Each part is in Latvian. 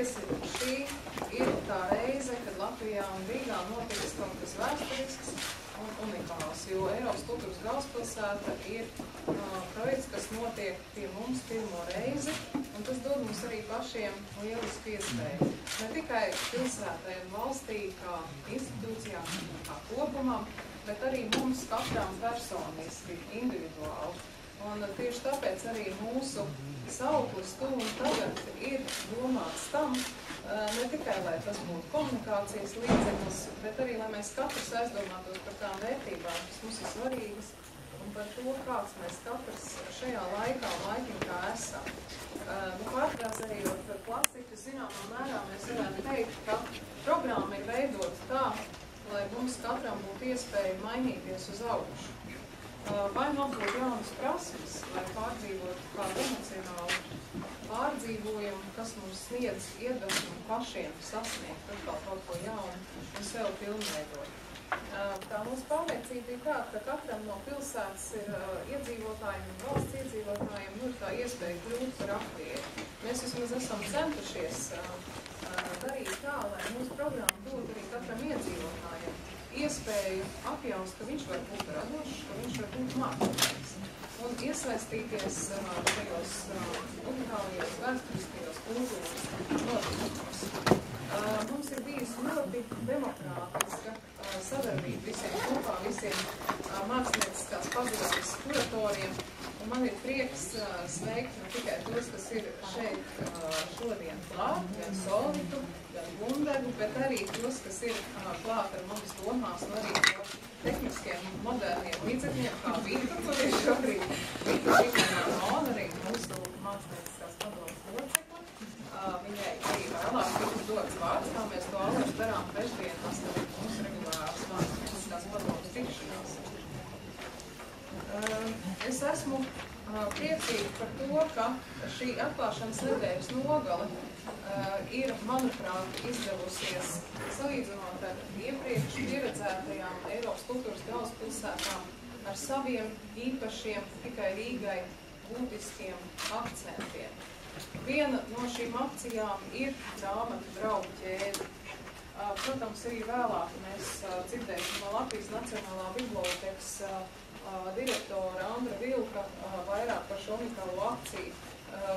Patiesi šī ir tā reize, kad Latvijā un Rīgā notiks kaut kas vēsturisks un unikāls, jo Eiropas kultūras galvaspilsēta ir projekts, kas notiek pie mums pirmo reizi, un tas dod mums arī pašiem lielisku iespēju. Ne tikai pilsētai un valstī kā institūcijām, kā kopumam, bet arī mums katram personiski, individuāli. Un tieši tāpēc arī mūsu sauklis tu un tagad ir domāts tam, ne tikai, lai tas būtu komunikācijas līdzeklis, bet arī, lai mēs katrs aizdomātos par tām vērtībām, kas mums ir svarīgas, un par to, kāds mēs katrs šajā laikā un laikībā esam. Pārtrās arī par klasiku, zināmā mērā mēs varētu teikt, ka programma ir veidota tā, lai mums katram būtu iespēja mainīties uz augšu. Vai mums būtu jaunas prasmes, lai pārdzīvotu kādu emocionālu pārdzīvojumu, kas mums sniedz iedvesmu pašiem sasniegt atkal kaut ko jaunu un sev pilnveidot. Tā mūsu pārliecība ir tāda, ka katram no pilsētas ir iedzīvotājiem un valsts iedzīvotājiem ir tā iespēja kļūt par aktieri. Mēs vismaz esam centušies darīt tā, lai mūsu programma dod arī katram iedzīvotājiem iespēju apjaust, ka viņš var būt radošs, ka viņš var būt mākslinieks un iesaistīties šajos unikālajos vēsturiskajos kultūras notikumos. Mums ir bijusi ļoti demokrātiska sadarbība visiem kopā, visiem mākslinieckās pazīmes kuratoriem, un man ir prieks sveikt ne tikai tos, kas ir šeit šodien klāt, gan Solvitu, gan Gundegu, bet arī tos, kas ir klāt ar mums domās, un arī to tehniskiem, moderniem līdzekļiem, kā Vita, kur ir šobrīd. Vita Šikmanā arī mūsu mākslinieckās padomas locekle. Viņai arī vēlāk tika dots vārds, kā mēs to allaž darām trešdienās, tad mūsu regulārās mākslinieckās padomas tikšanās. Es esmu priecīga par to, ka šī atklāšanas nedēļas nogale ir, manuprāt, izdevusies salīdzinot ar iepriekš pieredzētajām Eiropas kultūras galvaspilsētām ar saviem īpašiem, tikai Rīgai būtiskiem akcentiem. Viena no šīm akcijām ir grāmatu draugu ķēde. Protams, arī vēlāk mēs dzirdēsim no Latvijas Nacionālā bibliotekas direktora Andra Vilka vairāk par šo unikālo akciju,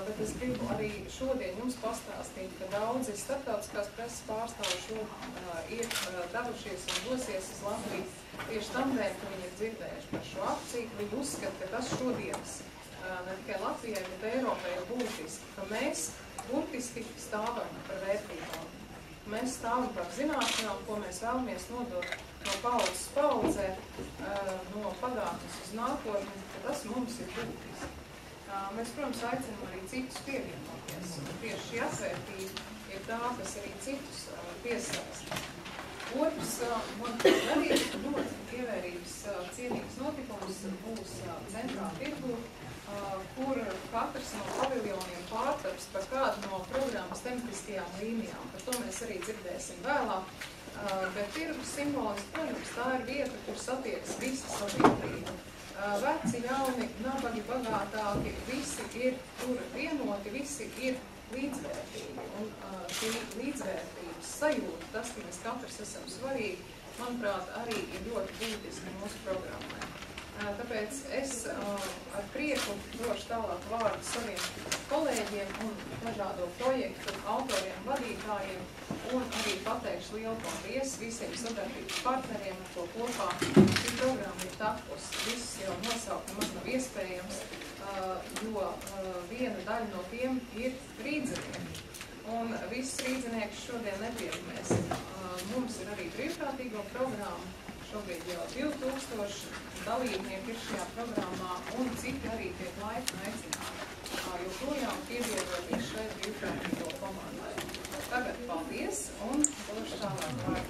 bet es gribu arī šodien jums pastāstīt, ka daudzi starptautiskās preses pārstāvji ir devušies un dosies uz Latviju tieši tam dēļ, ka viņi ir dzirdējuši par šo akciju, ka viņi uzskata, ka tas šodienas ne tikai Latvijai, bet Eiropai ir būtiski, ka mēs burtiski stāvam par vērtībām. Mēs stāvam par zināšanām, ko mēs vēlamies nodot no paudzes paudzē, no pagātnes uz nākotni, ka tas mums ir būtiski. Mēs, protams, aicinām arī citus pievienoties, un tieši šī atvērtība ir tā, kas arī citus piesaista. Otrs, man arī ļoti ievērības cienīgs notikums būs centrā tirgu, kur katrs no paviljoniem pārtaps par kādu no programmas tematiskajām līnijām. Par to mēs arī dzirdēsim vēlāk. Bet tirgus simboliski, protams, tā ir vieta, kur satiekas visa sabiedrība. Veci, jauni, nabagi, bagātāki, visi ir tur vienoti, visi ir līdzvērtīgi. Un šī līdzvērtības sajūta, tas, ka mēs katrs esam svarīgi, manuprāt, arī ir ļoti būtiski mūsu programmai. Tāpēc es ar prieku došu tālāk vārdu saviem kolēģiem un dažādo projektu autoriem, vadītājiem un arī pateikšu lielu paldies visiem sadarbības partneriem, ar ko kopā šī programma ir tapusi. Visus jau nosaukt nemaz nav iespējams, jo viena daļa no tiem ir rīdzinieki. Un visus rīdziniekus šodien nepieminēsim. Mums ir arī brīvprātīgo programmu. Šobrīd jau 2000 dalībnieki ir šajā programmā, un citi arī tiek laipni aicināti. Joprojām pievienoties šai brīvprātīgo komandai. Tagad paldies, un došu tālāk vārdu